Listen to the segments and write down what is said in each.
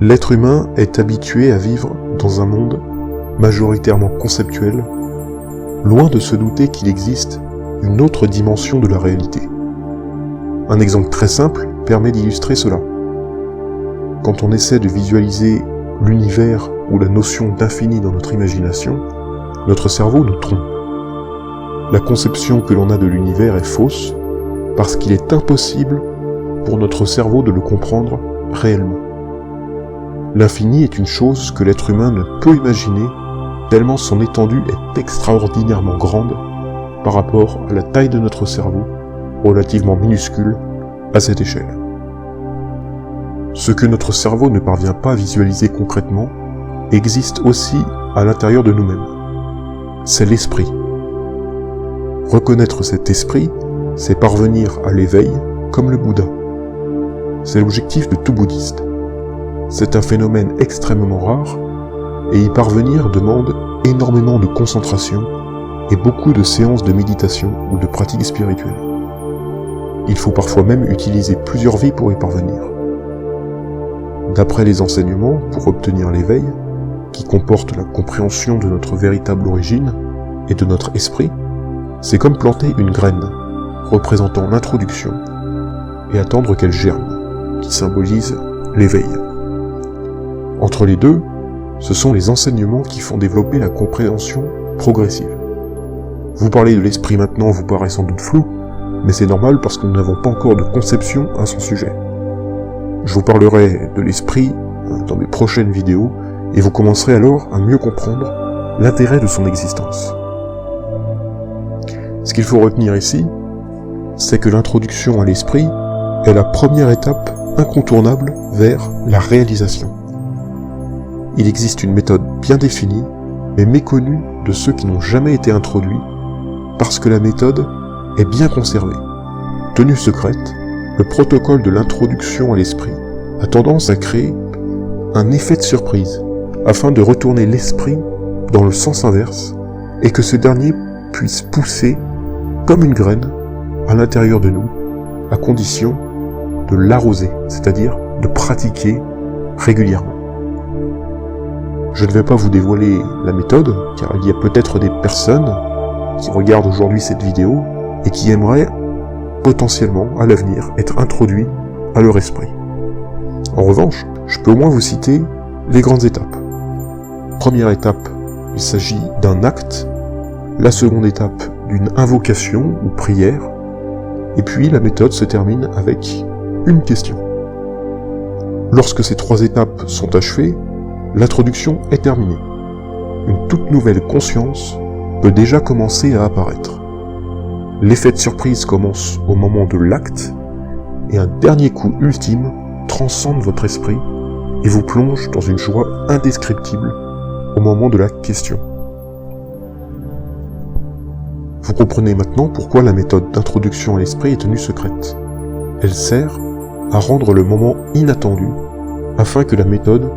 L'être humain est habitué à vivre dans un monde majoritairement conceptuel, loin de se douter qu'il existe une autre dimension de la réalité. Un exemple très simple permet d'illustrer cela. Quand on essaie de visualiser l'univers ou la notion d'infini dans notre imagination, notre cerveau nous trompe. La conception que l'on a de l'univers est fausse parce qu'il est impossible pour notre cerveau de le comprendre réellement. L'infini est une chose que l'être humain ne peut imaginer tellement son étendue est extraordinairement grande par rapport à la taille de notre cerveau, relativement minuscule à cette échelle. Ce que notre cerveau ne parvient pas à visualiser concrètement existe aussi à l'intérieur de nous-mêmes. C'est l'esprit. Reconnaître cet esprit, c'est parvenir à l'éveil comme le Bouddha. C'est l'objectif de tout bouddhiste. C'est un phénomène extrêmement rare, et y parvenir demande énormément de concentration et beaucoup de séances de méditation ou de pratiques spirituelles. Il faut parfois même utiliser plusieurs vies pour y parvenir. D'après les enseignements, pour obtenir l'éveil, qui comporte la compréhension de notre véritable origine et de notre esprit, c'est comme planter une graine, représentant l'introduction, et attendre qu'elle germe, qui symbolise l'éveil. Entre les deux, ce sont les enseignements qui font développer la compréhension progressive. Vous parlez de l'esprit maintenant vous paraît sans doute flou, mais c'est normal parce que nous n'avons pas encore de conception à son sujet. Je vous parlerai de l'esprit dans mes prochaines vidéos, et vous commencerez alors à mieux comprendre l'intérêt de son existence. Ce qu'il faut retenir ici, c'est que l'introduction à l'esprit est la première étape incontournable vers la réalisation. Il existe une méthode bien définie, mais méconnue de ceux qui n'ont jamais été introduits, parce que la méthode est bien conservée. Tenue secrète, le protocole de l'introduction à l'esprit a tendance à créer un effet de surprise, afin de retourner l'esprit dans le sens inverse, et que ce dernier puisse pousser comme une graine à l'intérieur de nous, à condition de l'arroser, c'est-à-dire de pratiquer régulièrement. Je ne vais pas vous dévoiler la méthode, car il y a peut-être des personnes qui regardent aujourd'hui cette vidéo et qui aimeraient potentiellement, à l'avenir, être introduits à leur esprit. En revanche, je peux au moins vous citer les grandes étapes. Première étape, il s'agit d'un acte. La seconde étape, d'une invocation ou prière. Et puis la méthode se termine avec une question. Lorsque ces trois étapes sont achevées, l'introduction est terminée. Une toute nouvelle conscience peut déjà commencer à apparaître. L'effet de surprise commence au moment de l'acte, et un dernier coup ultime transcende votre esprit et vous plonge dans une joie indescriptible au moment de la question. Vous comprenez maintenant pourquoi la méthode d'introduction à l'esprit est tenue secrète. Elle sert à rendre le moment inattendu, afin que la méthode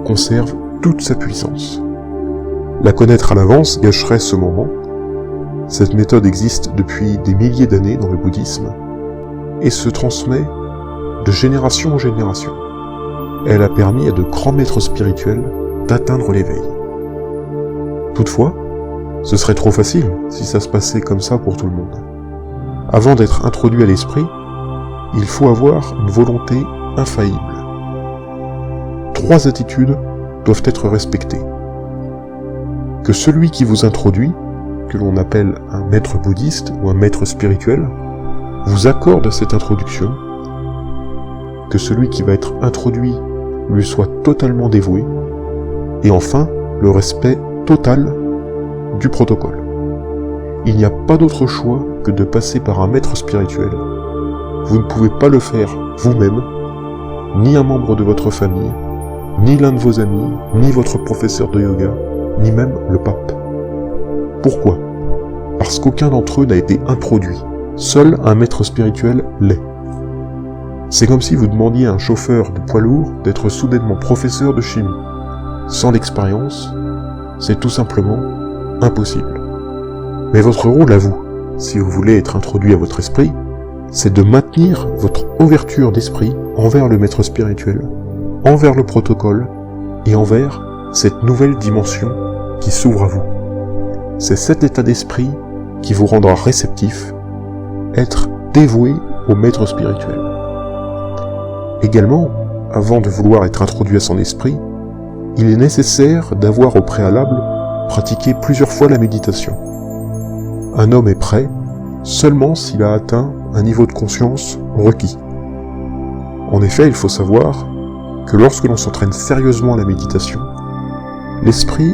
conserve toute sa puissance. La connaître à l'avance gâcherait ce moment. Cette méthode existe depuis des milliers d'années dans le bouddhisme, et se transmet de génération en génération. Elle a permis à de grands maîtres spirituels d'atteindre l'éveil. Toutefois, ce serait trop facile si ça se passait comme ça pour tout le monde. Avant d'être introduit à l'esprit, il faut avoir une volonté infaillible. 3 attitudes doivent être respectées. Que celui qui vous introduit, que l'on appelle un maître bouddhiste ou un maître spirituel, vous accorde cette introduction, que celui qui va être introduit lui soit totalement dévoué, et enfin, le respect total du protocole. Il n'y a pas d'autre choix que de passer par un maître spirituel. Vous ne pouvez pas le faire vous-même, ni un membre de votre famille, ni l'un de vos amis, ni votre professeur de yoga, ni même le pape. Pourquoi ? Parce qu'aucun d'entre eux n'a été introduit. Seul un maître spirituel l'est. C'est comme si vous demandiez à un chauffeur de poids lourd d'être soudainement professeur de chimie. Sans l'expérience, c'est tout simplement impossible. Mais votre rôle à vous, si vous voulez être introduit à votre esprit, c'est de maintenir votre ouverture d'esprit envers le maître spirituel, envers le protocole et envers cette nouvelle dimension qui s'ouvre à vous. C'est cet état d'esprit qui vous rendra réceptif, être dévoué au maître spirituel. Également, avant de vouloir être introduit à son esprit, il est nécessaire d'avoir au préalable pratiqué plusieurs fois la méditation. Un homme est prêt seulement s'il a atteint un niveau de conscience requis. En effet, il faut savoir que lorsque l'on s'entraîne sérieusement à la méditation, l'esprit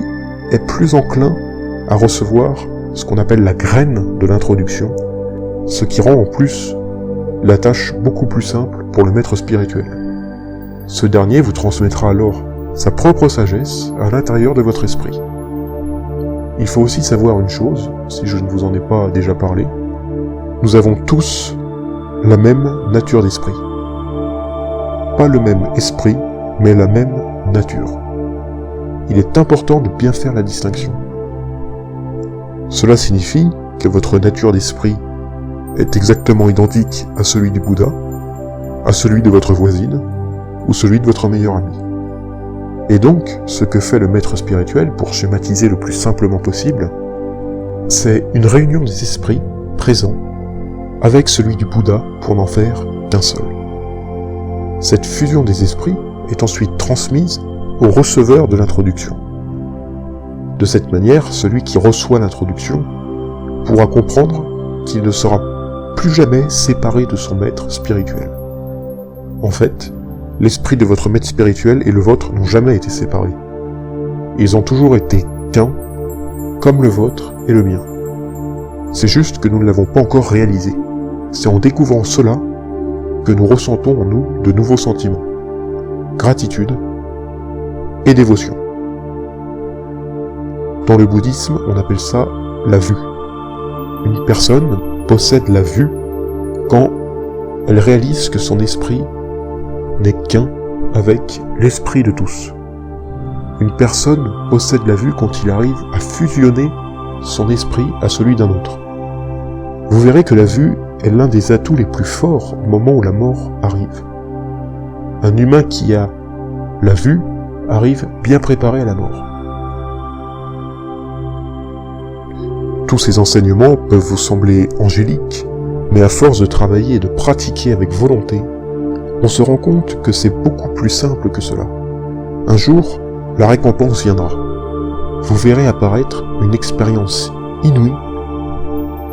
est plus enclin à recevoir ce qu'on appelle la graine de l'introduction, ce qui rend en plus la tâche beaucoup plus simple pour le maître spirituel. Ce dernier vous transmettra alors sa propre sagesse à l'intérieur de votre esprit. Il faut aussi savoir une chose, si je ne vous en ai pas déjà parlé, nous avons tous la même nature d'esprit. Pas le même esprit, mais la même nature. Il est important de bien faire la distinction. Cela signifie que votre nature d'esprit est exactement identique à celui du Bouddha, à celui de votre voisine, ou celui de votre meilleur ami. Et donc, ce que fait le maître spirituel, pour schématiser le plus simplement possible, c'est une réunion des esprits présents avec celui du Bouddha pour n'en faire qu'un seul. Cette fusion des esprits est ensuite transmise au receveur de l'introduction. De cette manière, celui qui reçoit l'introduction pourra comprendre qu'il ne sera plus jamais séparé de son maître spirituel. En fait, l'esprit de votre maître spirituel et le vôtre n'ont jamais été séparés. Ils ont toujours été qu'un, comme le vôtre et le mien. C'est juste que nous ne l'avons pas encore réalisé. C'est en découvrant cela que nous ressentons en nous de nouveaux sentiments, gratitude et dévotion. Dans le bouddhisme, on appelle ça la vue. Une personne possède la vue quand elle réalise que son esprit n'est qu'un avec l'esprit de tous. Une personne possède la vue quand il arrive à fusionner son esprit à celui d'un autre. Vous verrez que la vue est l'un des atouts les plus forts au moment où la mort arrive. Un humain qui a la vue arrive bien préparé à la mort. Tous ces enseignements peuvent vous sembler angéliques, mais à force de travailler et de pratiquer avec volonté, on se rend compte que c'est beaucoup plus simple que cela. Un jour, la récompense viendra. Vous verrez apparaître une expérience inouïe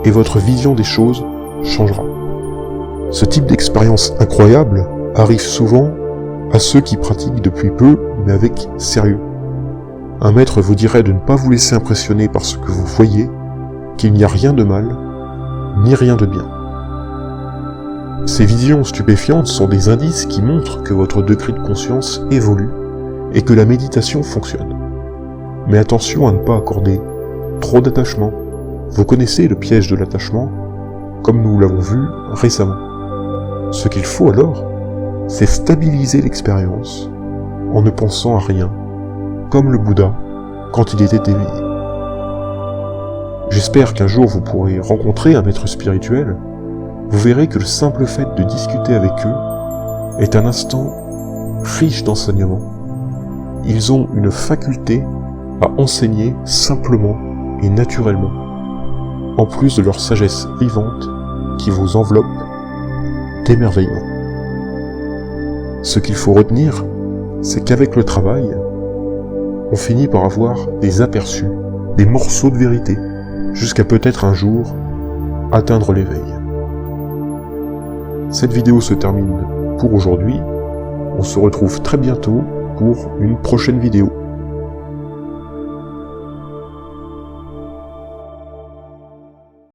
et votre vision des choses changera. Ce type d'expérience incroyable arrive souvent à ceux qui pratiquent depuis peu, mais avec sérieux. Un maître vous dirait de ne pas vous laisser impressionner par ce que vous voyez, qu'il n'y a rien de mal, ni rien de bien. Ces visions stupéfiantes sont des indices qui montrent que votre degré de conscience évolue et que la méditation fonctionne. Mais attention à ne pas accorder trop d'attachement. Vous connaissez le piège de l'attachement, comme nous l'avons vu récemment. Ce qu'il faut alors, c'est stabiliser l'expérience en ne pensant à rien, comme le Bouddha quand il était éveillé. J'espère qu'un jour vous pourrez rencontrer un maître spirituel. Vous verrez que le simple fait de discuter avec eux est un instant riche d'enseignements. Ils ont une faculté à enseigner simplement et naturellement, en plus de leur sagesse vivante qui vous enveloppe d'émerveillement. Ce qu'il faut retenir, c'est qu'avec le travail, on finit par avoir des aperçus, des morceaux de vérité, jusqu'à peut-être un jour atteindre l'éveil. Cette vidéo se termine pour aujourd'hui. On se retrouve très bientôt pour une prochaine vidéo.